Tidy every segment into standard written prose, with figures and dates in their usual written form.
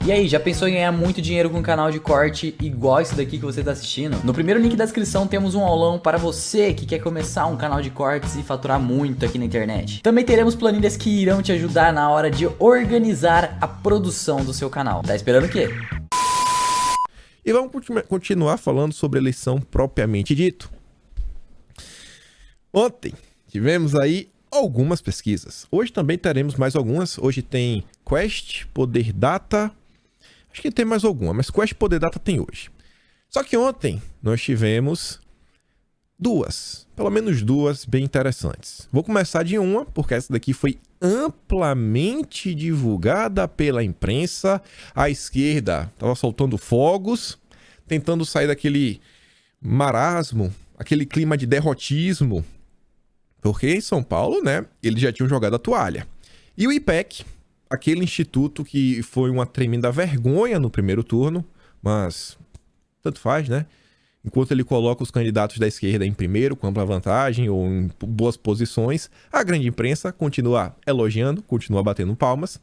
E aí, já pensou em ganhar muito dinheiro com um canal de corte igual esse daqui que você está assistindo? No primeiro link da descrição temos um aulão para você que quer começar um canal de cortes e faturar muito aqui na internet. Também teremos planilhas que irão te ajudar na hora de organizar a produção do seu canal. Tá esperando o quê? E vamos continuar falando sobre a eleição propriamente dito. Ontem tivemos aí algumas pesquisas. Hoje também teremos mais algumas. Hoje tem Quest, Poder Data. Acho que tem mais alguma, mas Quest, Poder Data tem hoje. Só que ontem nós tivemos duas, pelo menos duas bem interessantes. Vou começar de uma, porque essa daqui foi amplamente divulgada pela imprensa. A esquerda estava soltando fogos, tentando sair daquele marasmo, aquele clima de derrotismo. Porque em São Paulo, né, eles já tinham jogado a toalha. E o IPEC, aquele instituto que foi uma tremenda vergonha no primeiro turno, mas tanto faz, né? Enquanto ele coloca os candidatos da esquerda em primeiro, com ampla vantagem ou em boas posições, a grande imprensa continua elogiando, continua batendo palmas.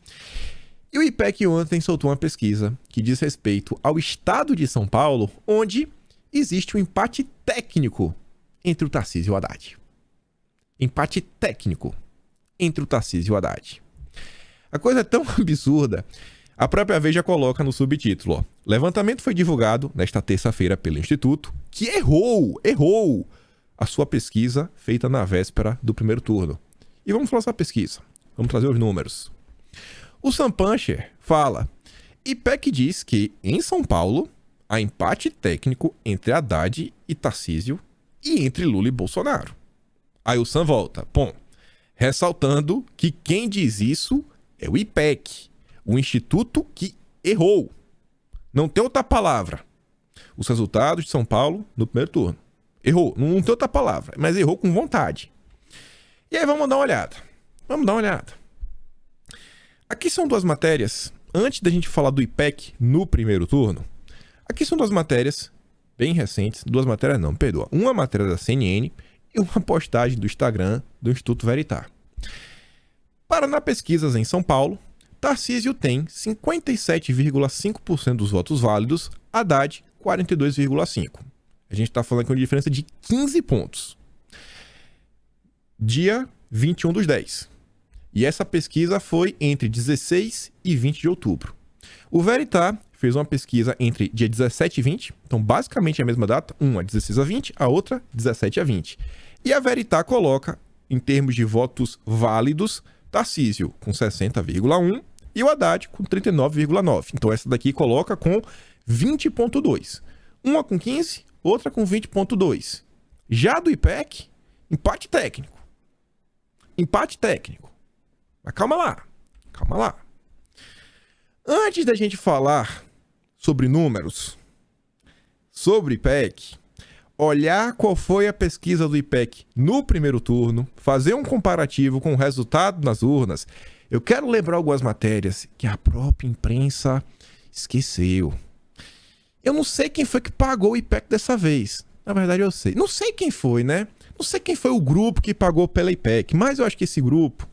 E o IPEC ontem soltou uma pesquisa que diz respeito ao estado de São Paulo, onde existe um empate técnico entre o Tarcísio e o Haddad. Empate técnico entre o Tarcísio e o Haddad. A coisa é tão absurda, a própria Veja coloca no subtítulo, ó, levantamento foi divulgado nesta terça-feira pelo Instituto, que errou a sua pesquisa feita na véspera do primeiro turno. E vamos falar essa pesquisa, vamos trazer os números. O Sam Puncher fala, IPEC diz que em São Paulo há empate técnico entre Haddad e Tarcísio e entre Lula e Bolsonaro. Aí o Sam volta, ressaltando que quem diz isso é o IPEC, o instituto que errou. Não tem outra palavra. Os resultados de São Paulo no primeiro turno. Errou, não tem outra palavra, mas errou com vontade. E aí vamos dar uma olhada. Aqui são duas matérias, antes da gente falar do IPEC no primeiro turno, aqui são duas matérias bem recentes, uma matéria da CNN e uma postagem do Instagram do Instituto Veritar. Paraná Pesquisas em São Paulo, Tarcísio tem 57,5% dos votos válidos, Haddad 42,5%. A gente está falando aqui de uma diferença de 15 pontos. Dia 21/10. E essa pesquisa foi entre 16 e 20 de outubro. O Veritar fez uma pesquisa entre dia 17 e 20, então basicamente é a mesma data, uma 16 a 20, a outra 17 a 20. E a Veritar coloca, em termos de votos válidos, Tarcísio com 60,1 e o Haddad com 39,9. Então essa daqui coloca com 20,2. Uma com 15, outra com 20,2. Já do IPEC, empate técnico. Mas calma lá. Antes da gente falar sobre números, sobre IPEC, olhar qual foi a pesquisa do IPEC no primeiro turno, fazer um comparativo com o resultado nas urnas, eu quero lembrar algumas matérias que a própria imprensa esqueceu. Eu não sei quem foi que pagou o IPEC dessa vez. Na verdade, eu sei. Não sei quem foi, né? Não sei quem foi o grupo que pagou pela IPEC, mas eu acho que esse grupo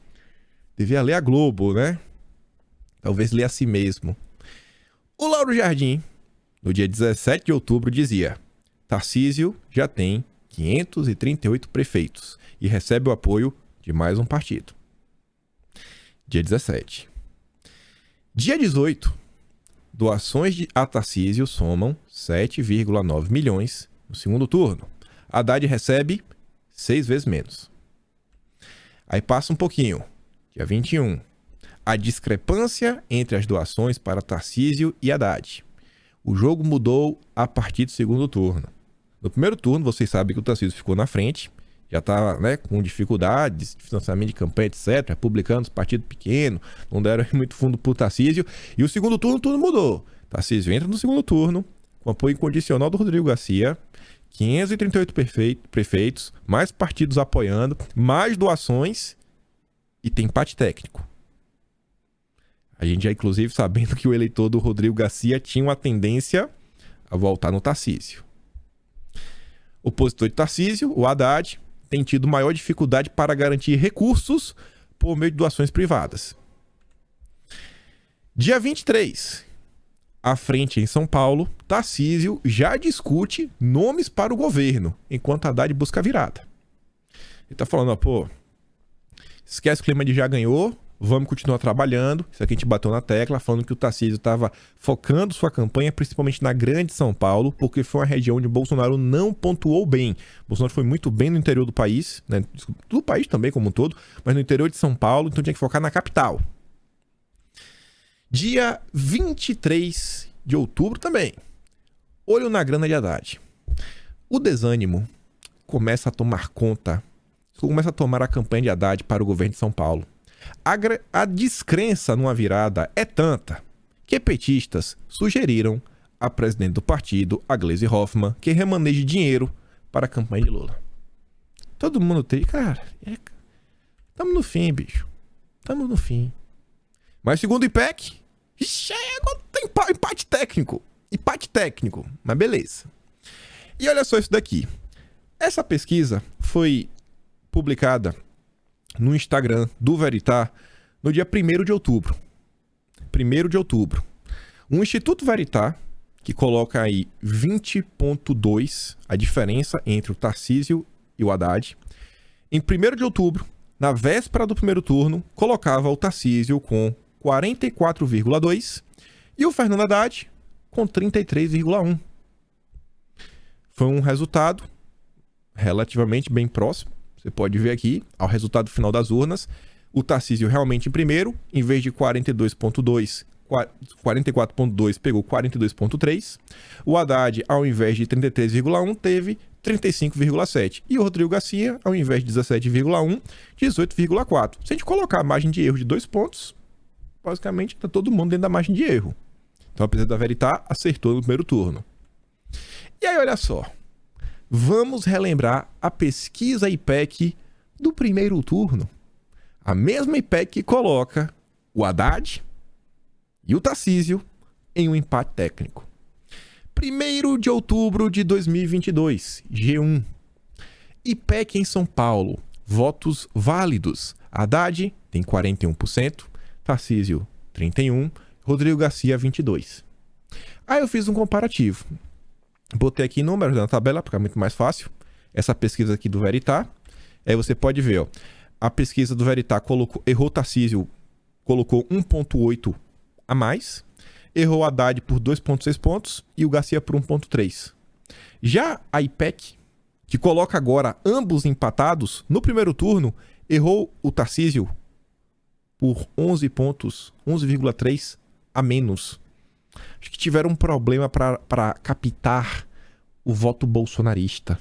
devia ler a Globo, né? Talvez ler a si mesmo. O Lauro Jardim, no dia 17 de outubro, dizia: Tarcísio já tem 538 prefeitos e recebe o apoio de mais um partido. Dia 17. Dia 18, doações a Tarcísio somam 7,9 milhões no segundo turno. Haddad recebe 6 vezes menos. Aí passa um pouquinho. Dia 21. A discrepância entre as doações para Tarcísio e Haddad. O jogo mudou a partir do segundo turno. No primeiro turno, vocês sabem que o Tarcísio ficou na frente, já estava, né, com dificuldades de financiamento de campanha, etc., republicanos, partido pequeno, não deram muito fundo para o Tarcísio. E o segundo turno, tudo mudou. Tarcísio entra no segundo turno, com apoio incondicional do Rodrigo Garcia, 538 prefeitos, mais partidos apoiando, mais doações e tem empate técnico. A gente já, inclusive, sabendo que o eleitor do Rodrigo Garcia tinha uma tendência a voltar no Tarcísio. O opositor de Tarcísio, o Haddad, tem tido maior dificuldade para garantir recursos por meio de doações privadas. Dia 23, à frente em São Paulo, Tarcísio já discute nomes para o governo, enquanto Haddad busca a virada. Ele tá falando, ó, pô, esquece o clima de já ganhou, vamos continuar trabalhando. Isso aqui a gente bateu na tecla, falando que o Tarcísio estava focando sua campanha principalmente na grande São Paulo, porque foi uma região onde o Bolsonaro não pontuou bem. O Bolsonaro foi muito bem no interior do país, né? Do país também como um todo, mas no interior de São Paulo, então tinha que focar na capital. Dia 23 de outubro também. Olho na grana de Haddad. O desânimo começa a tomar conta, começa a tomar a campanha de Haddad para o governo de São Paulo. A descrença numa virada é tanta que petistas sugeriram a presidente do partido, a Gleisi Hoffmann, que remaneje dinheiro para a campanha de Lula. Todo mundo tem... Cara, estamos no fim, bicho. Estamos no fim. Mas segundo o IPEC, agora tem empate técnico. Empate técnico, mas beleza. E olha só isso daqui. Essa pesquisa foi publicada no Instagram do Veritá no dia 1º de outubro. 1º de outubro. O Instituto Veritá, que coloca aí 20,2 a diferença entre o Tarcísio e o Haddad, em 1º de outubro, na véspera do primeiro turno, colocava o Tarcísio com 44,2 e o Fernando Haddad com 33,1. Foi um resultado relativamente bem próximo. Você pode ver aqui, ao resultado final das urnas, o Tarcísio realmente em primeiro, em vez de 42,2, 44,2 pegou 42,3. O Haddad, ao invés de 33,1, teve 35,7. E o Rodrigo Garcia, ao invés de 17,1, 18,4. Se a gente colocar a margem de erro de 2 pontos, basicamente está todo mundo dentro da margem de erro. Então a pesquisa da Veritá acertou no primeiro turno. E aí, olha só. Vamos relembrar a pesquisa IPEC do primeiro turno. A mesma IPEC que coloca o Haddad e o Tarcísio em um empate técnico. 1º de outubro de 2022, G1. IPEC em São Paulo. Votos válidos. Haddad tem 41%, Tarcísio 31%, Rodrigo Garcia 22%. Aí eu fiz um comparativo. Botei aqui números na tabela, porque é muito mais fácil. Essa pesquisa aqui do Veritá. Aí você pode ver, ó. A pesquisa do Veritá errou Tarcísio, colocou 1,8 a mais. Errou Haddad por 2,6 pontos e o Garcia por 1,3. Já a IPEC, que coloca agora ambos empatados, no primeiro turno, errou o Tarcísio por 11 pontos, 11,3 a menos. Acho que tiveram um problema para captar o voto bolsonarista.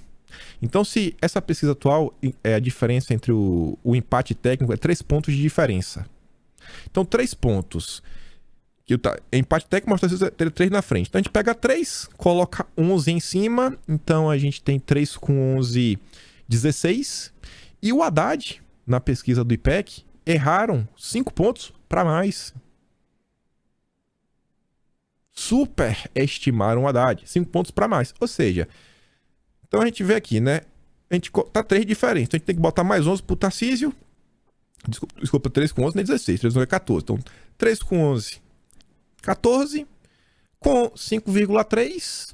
Então, se essa pesquisa atual, a diferença entre o empate técnico é 3 pontos de diferença. Então, 3 pontos. Empate técnico mostra ter 3 na frente. Então, a gente pega 3, coloca 11 em cima. Então, a gente tem 3 com 11, 16. E o Haddad, na pesquisa do IPEC, erraram 5 pontos para mais. Superestimaram o Haddad, 5 pontos para mais. Ou seja, então a gente vê aqui, né? A gente tá 3 diferentes. Então a gente tem que botar mais 11 pro Tarcísio. Desculpa, 3 com 11 não é 16, 3 não é 14. Então 3 com 11, 14. Com 5,3,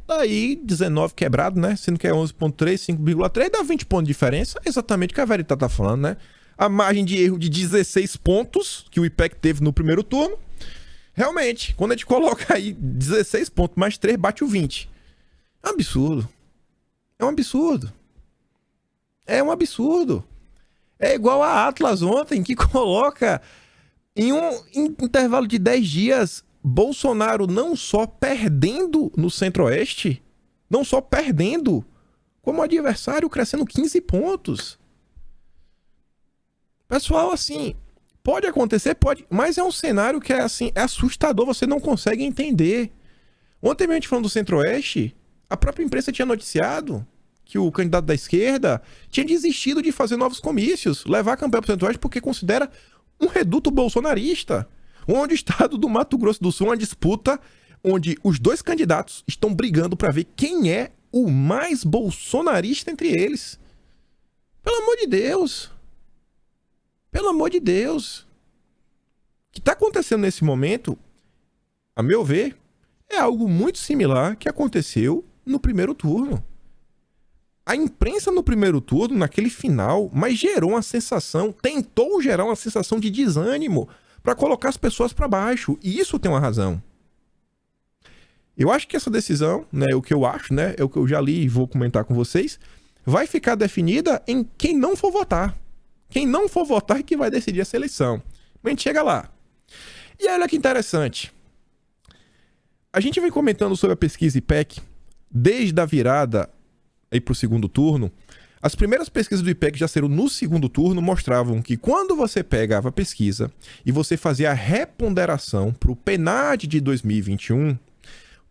daí 19 quebrado, né? Sendo que é 11,3, 5,3, dá 20 pontos de diferença. Exatamente o que a Veritá tá falando, né? A margem de erro de 16 pontos que o IPEC teve no primeiro turno. Realmente, quando a gente coloca aí 16 pontos mais 3, bate o 20. É um absurdo. É um absurdo. É um absurdo. É igual a Atlas ontem, que coloca em um intervalo de 10 dias, Bolsonaro não só perdendo no Centro-Oeste, não só perdendo, como adversário crescendo 15 pontos. Pessoal, assim... Pode acontecer, pode, mas é um cenário que é assim, é assustador, você não consegue entender. Ontem mesmo a gente falando do Centro-Oeste, a própria imprensa tinha noticiado que o candidato da esquerda tinha desistido de fazer novos comícios, levar a campanha para o Centro-Oeste porque considera um reduto bolsonarista. Onde o estado do Mato Grosso do Sul é uma disputa onde os dois candidatos estão brigando para ver quem é o mais bolsonarista entre eles. Pelo amor de Deus. Pelo amor de Deus. O que está acontecendo nesse momento, a meu ver, é algo muito similar que aconteceu no primeiro turno. A imprensa no primeiro turno, naquele final, mas gerou uma sensação, tentou gerar uma sensação de desânimo para colocar as pessoas para baixo. E isso tem uma razão. Eu acho que essa decisão, né, o que eu acho, né, é o que eu já li e vou comentar com vocês, vai ficar definida em quem não for votar. Quem não for votar é que vai decidir essa eleição. Mas a gente chega lá. E olha que interessante. A gente vem comentando sobre a pesquisa IPEC desde a virada aí para o segundo turno. As primeiras pesquisas do IPEC já saíram no segundo turno, mostravam que quando você pegava a pesquisa e você fazia a reponderação para o PNAD de 2021, o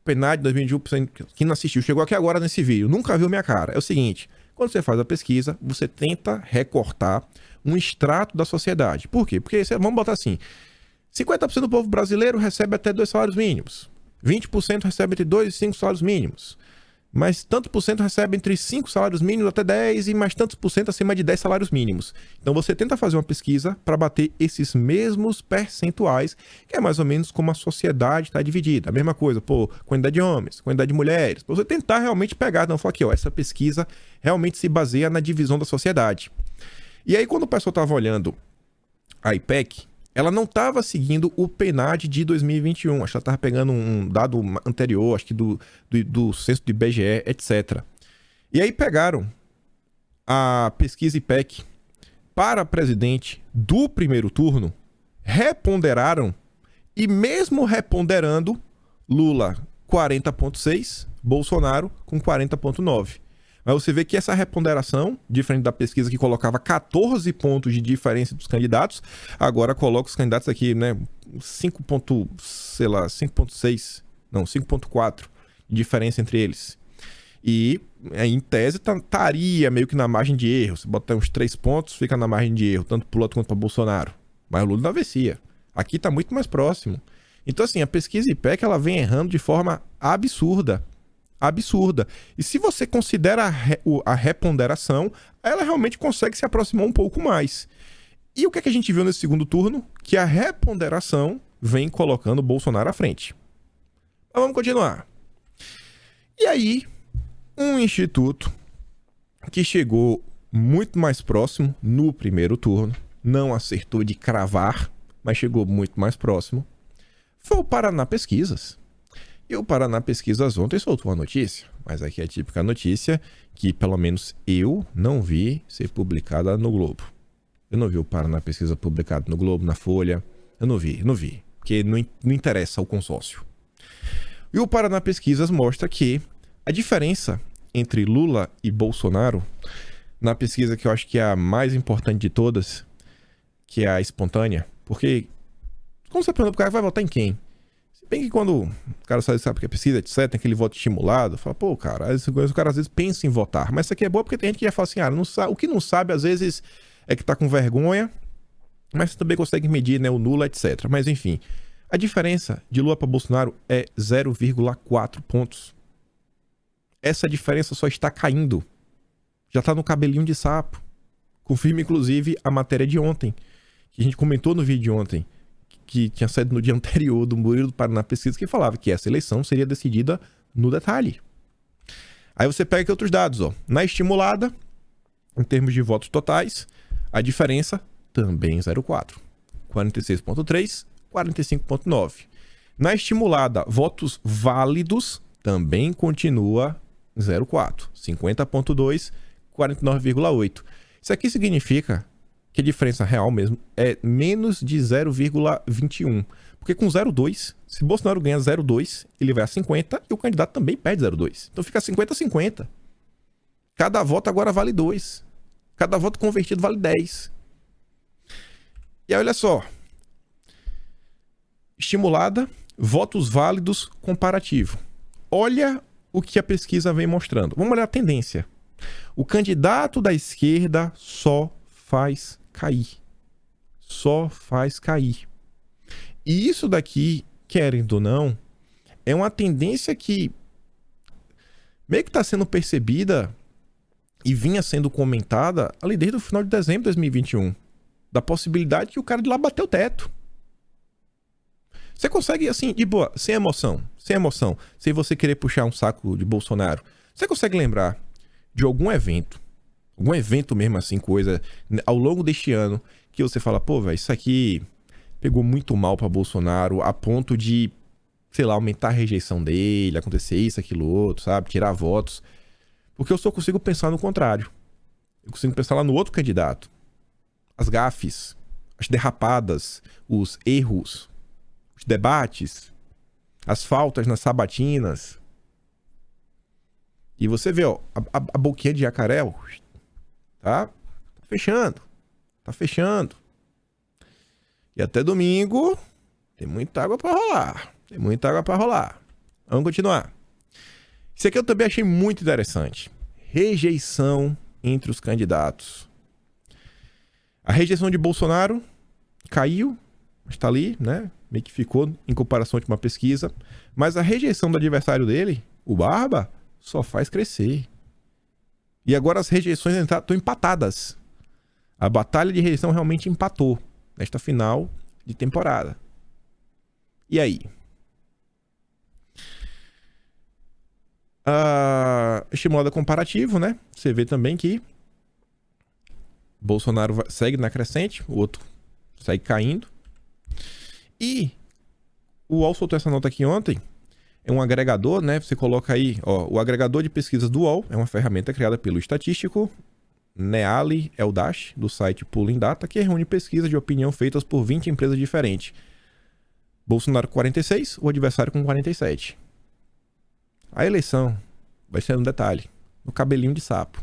PNAD de 2021, quem não assistiu, chegou aqui agora nesse vídeo, nunca viu minha cara, é o seguinte, quando você faz a pesquisa, você tenta recortar um extrato da sociedade. Por quê? Porque, vamos botar assim, 50% do povo brasileiro recebe até 2 salários mínimos, 20% recebe entre 2 e 5 salários mínimos, mas tanto por cento recebe entre 5 salários mínimos até 10 e mais tantos por cento acima de 10 salários mínimos. Então você tenta fazer uma pesquisa para bater esses mesmos percentuais, que é mais ou menos como a sociedade está dividida. A mesma coisa, quantidade de homens, quantidade de mulheres. Pra você tentar realmente pegar, não, falar aqui, ó, essa pesquisa realmente se baseia na divisão da sociedade. E aí quando o pessoal estava olhando a IPEC, ela não estava seguindo o PNAD de 2021. Acho que ela estava pegando um dado anterior, acho que do censo do IBGE, etc. E aí pegaram a pesquisa IPEC para presidente do primeiro turno, reponderaram, e mesmo reponderando, Lula 40,6, Bolsonaro com 40,9. Mas você vê que essa reponderação, diferente da pesquisa que colocava 14 pontos de diferença dos candidatos, agora coloca os candidatos aqui, né, 5,4 de diferença entre eles. E em tese estaria meio que na margem de erro. Você bota uns 3 pontos, fica na margem de erro, tanto para o Lula quanto para Bolsonaro. Mas o Lula não avecia. Aqui está muito mais próximo. Então, assim, a pesquisa IPEC ela vem errando de forma absurda. E se você considera a reponderação, ela realmente consegue se aproximar um pouco mais. E o que é que a gente viu nesse segundo turno? Que a reponderação vem colocando o Bolsonaro à frente. Mas vamos continuar. E aí, um instituto que chegou muito mais próximo no primeiro turno, não acertou de cravar, mas chegou muito mais próximo, foi o Paraná Pesquisas. E o Paraná Pesquisas ontem soltou uma notícia, mas aqui é a típica notícia que pelo menos eu não vi ser publicada no Globo. Eu não vi o Paraná Pesquisa publicado no Globo, na Folha. Eu não vi, porque não interessa ao consórcio. E o Paraná Pesquisas mostra que a diferença entre Lula e Bolsonaro, na pesquisa que eu acho que é a mais importante de todas, que é a espontânea, porque quando você pergunta pro cara, vai votar em quem? Bem que quando o cara sabe que é pesquisa, etc., tem aquele voto estimulado, fala, o cara às vezes pensa em votar. Mas isso aqui é bom porque tem gente que já fala assim, não sabe, o que não sabe às vezes é que tá com vergonha, mas você também consegue medir, né, o nulo, etc. Mas enfim, a diferença de Lula para Bolsonaro é 0,4 pontos. Essa diferença só está caindo. Já tá no cabelinho de sapo. Confirma, inclusive, a matéria de ontem, que a gente comentou no vídeo de ontem, que tinha saído no dia anterior do Murilo do Paraná Pesquisa, que falava que essa eleição seria decidida no detalhe. Aí você pega aqui outros dados, ó. Na estimulada, em termos de votos totais, a diferença também 0,4. 46,3, 45,9. Na estimulada, votos válidos também continua 0,4. 50,2, 49,8. Isso aqui significa que a diferença real mesmo é menos de 0,21. Porque com 0,2, se Bolsonaro ganha 0,2, ele vai a 50 e o candidato também perde 0,2. Então fica 50-50. Cada voto agora vale 2. Cada voto convertido vale 10. E aí, olha só. Estimulada, votos válidos, comparativo. Olha o que a pesquisa vem mostrando. Vamos olhar a tendência. O candidato da esquerda só faz cair. Só faz cair. E isso daqui, querendo ou não, é uma tendência que meio que está sendo percebida e vinha sendo comentada ali desde o final de dezembro de 2021. Da possibilidade que o cara de lá bateu o teto. Você consegue, assim, de boa, sem emoção, sem você querer puxar um saco de Bolsonaro. Você consegue lembrar de algum evento mesmo assim, coisa, ao longo deste ano, que você fala, pô, velho, isso aqui pegou muito mal pra Bolsonaro, a ponto de, sei lá, aumentar a rejeição dele, acontecer isso, aquilo, outro, sabe? Tirar votos. Porque eu só consigo pensar no contrário. Eu consigo pensar lá no outro candidato. As gafes, as derrapadas, os erros, os debates, as faltas nas sabatinas. E você vê, ó, a boquinha de jacaré, ó, tá fechando. E até domingo tem muita água pra rolar. Vamos continuar. Isso aqui eu também achei muito interessante. Rejeição entre os candidatos. A rejeição de Bolsonaro caiu, está ali, né? Meio que ficou em comparação com uma pesquisa. Mas a rejeição do adversário dele, o Barba, só faz crescer. E agora as rejeições estão empatadas. A batalha de rejeição realmente empatou nesta final de temporada. E aí? Este modo comparativo, né? Você vê também que Bolsonaro segue na crescente, o outro segue caindo. E o UOL soltou essa nota aqui ontem. É um agregador, né? Você coloca aí, ó, o agregador de pesquisas do UOL é uma ferramenta criada pelo estatístico Neali Eldash, do site Pulling Data, que reúne pesquisas de opinião feitas por 20 empresas diferentes. Bolsonaro com 46, o adversário com 47. A eleição vai ser um detalhe, no cabelinho de sapo.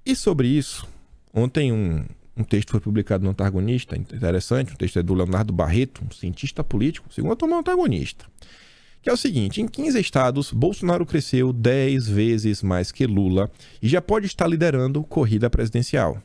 E sobre isso, ontem um texto foi publicado no Antagonista, interessante, um texto é do Leonardo Barreto, um cientista político, segundo a turma Antagonista. Que é o seguinte, em 15 estados, Bolsonaro cresceu 10 vezes mais que Lula e já pode estar liderando corrida presidencial.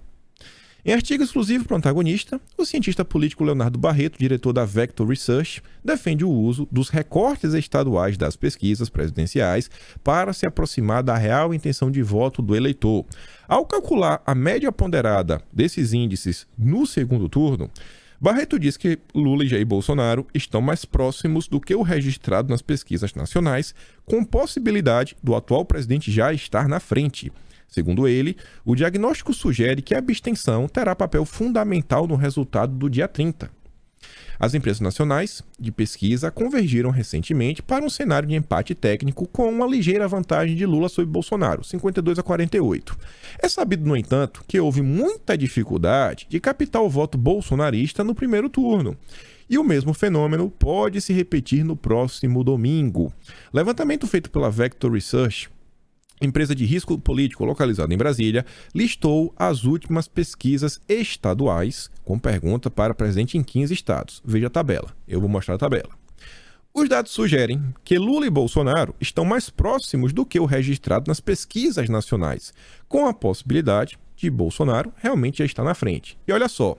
Em artigo exclusivo para o Antagonista, o cientista político Leonardo Barreto, diretor da Vector Research, defende o uso dos recortes estaduais das pesquisas presidenciais para se aproximar da real intenção de voto do eleitor. Ao calcular a média ponderada desses índices no segundo turno, Barreto diz que Lula e Jair Bolsonaro estão mais próximos do que o registrado nas pesquisas nacionais, com possibilidade do atual presidente já estar na frente. Segundo ele, o diagnóstico sugere que a abstenção terá papel fundamental no resultado do dia 30. As empresas nacionais de pesquisa convergiram recentemente para um cenário de empate técnico com uma ligeira vantagem de Lula sobre Bolsonaro, 52-48. É sabido, no entanto, que houve muita dificuldade de captar o voto bolsonarista no primeiro turno. E o mesmo fenômeno pode se repetir no próximo domingo. Levantamento feito pela Vector Research, empresa de risco político localizada em Brasília, listou as últimas pesquisas estaduais com pergunta para presidente em 15 estados. Veja a tabela. Eu vou mostrar a tabela. Os dados sugerem que Lula e Bolsonaro estão mais próximos do que o registrado nas pesquisas nacionais, com a possibilidade de Bolsonaro realmente já estar na frente. E olha só,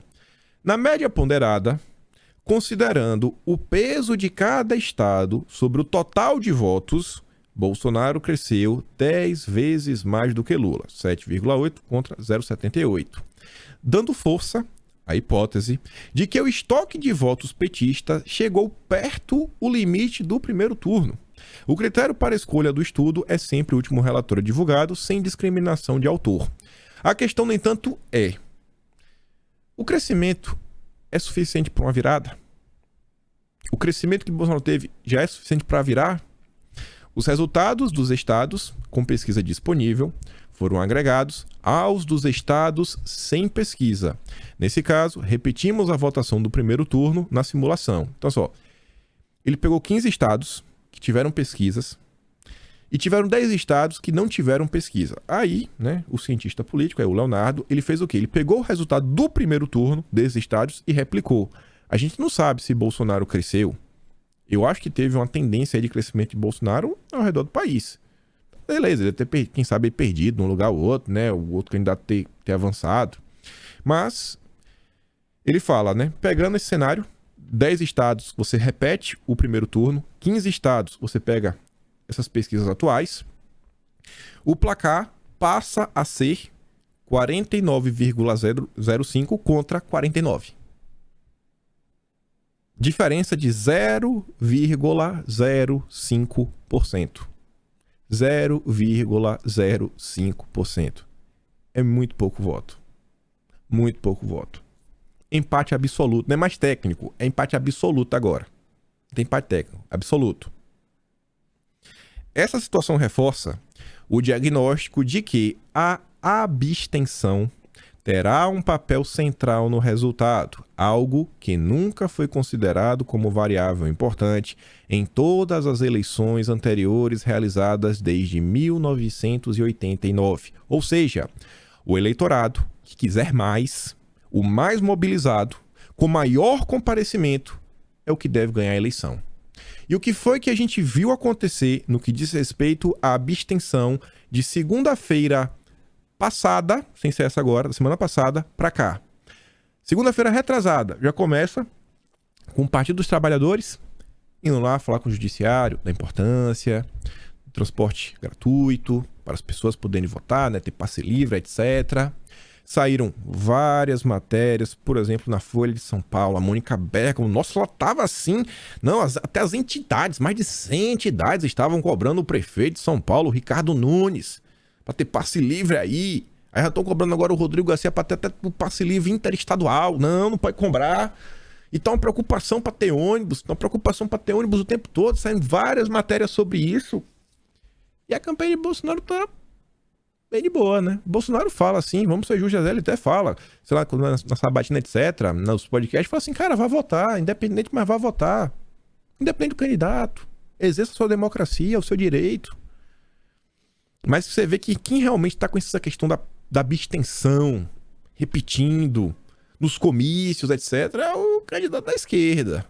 na média ponderada, considerando o peso de cada estado sobre o total de votos, Bolsonaro cresceu 10 vezes mais do que Lula, 7,8 contra 0,78, dando força à hipótese de que o estoque de votos petista chegou perto o limite do primeiro turno. O critério para a escolha do estudo é sempre o último relatório divulgado, sem discriminação de autor. A questão, no entanto, é: o crescimento é suficiente para uma virada? O crescimento que Bolsonaro teve já é suficiente para virar? Os resultados dos estados com pesquisa disponível foram agregados aos dos estados sem pesquisa. Nesse caso, repetimos a votação do primeiro turno na simulação. Então, só, ele pegou 15 estados que tiveram pesquisas e tiveram 10 estados que não tiveram pesquisa. Aí, né, o cientista político, o Leonardo, ele fez o quê? Ele pegou o resultado do primeiro turno desses estados e replicou. A gente não sabe se Bolsonaro cresceu. Eu acho que teve uma tendência de crescimento de Bolsonaro ao redor do país. Beleza, ele deve ter, quem sabe, perdido num lugar ou outro, né? O outro candidato ter avançado. Mas ele fala, né? Pegando esse cenário, 10 estados você repete o primeiro turno, 15 estados você pega essas pesquisas atuais, o placar passa a ser 49,005 contra 49. Diferença de 0,05%. 0,05%. É muito pouco voto. Muito pouco voto. Empate absoluto. Não é mais técnico, é empate absoluto agora. Não tem empate técnico, absoluto. Essa situação reforça o diagnóstico de que a abstenção terá um papel central no resultado, algo que nunca foi considerado como variável importante em todas as eleições anteriores realizadas desde 1989. Ou seja, o eleitorado que quiser mais, o mais mobilizado, com maior comparecimento, é o que deve ganhar a eleição. E o que foi que a gente viu acontecer no que diz respeito à abstenção de segunda-feira passada, sem ser essa agora, da semana passada, para cá. Segunda-feira retrasada, já começa com o Partido dos Trabalhadores indo lá falar com o Judiciário da importância do transporte gratuito para as pessoas poderem votar, né, ter passe livre, etc. Saíram várias matérias, por exemplo, na Folha de São Paulo, a Mônica Bergamo, nossa, ela tava assim, não, até as entidades, mais de 100 entidades estavam cobrando o prefeito de São Paulo, Ricardo Nunes, para ter passe livre aí. Aí já estão cobrando agora o Rodrigo Garcia para ter até o passe livre interestadual. Não pode cobrar. E tá uma preocupação para ter ônibus, o tempo todo, saindo várias matérias sobre isso. E a campanha de Bolsonaro tá bem de boa, né? Bolsonaro fala assim, vamos ser justos, ele até fala, sei lá, na sabatina, etc., nos podcasts, fala assim, cara, vai votar, independente, mas vai votar. Independente do candidato. Exerça a sua democracia, o seu direito. Mas você vê que quem realmente está com essa questão da abstenção, repetindo, nos comícios, etc., é o candidato da esquerda.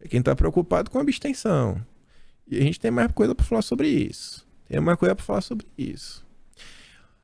É quem está preocupado com a abstenção. E a gente tem mais coisa para falar sobre isso.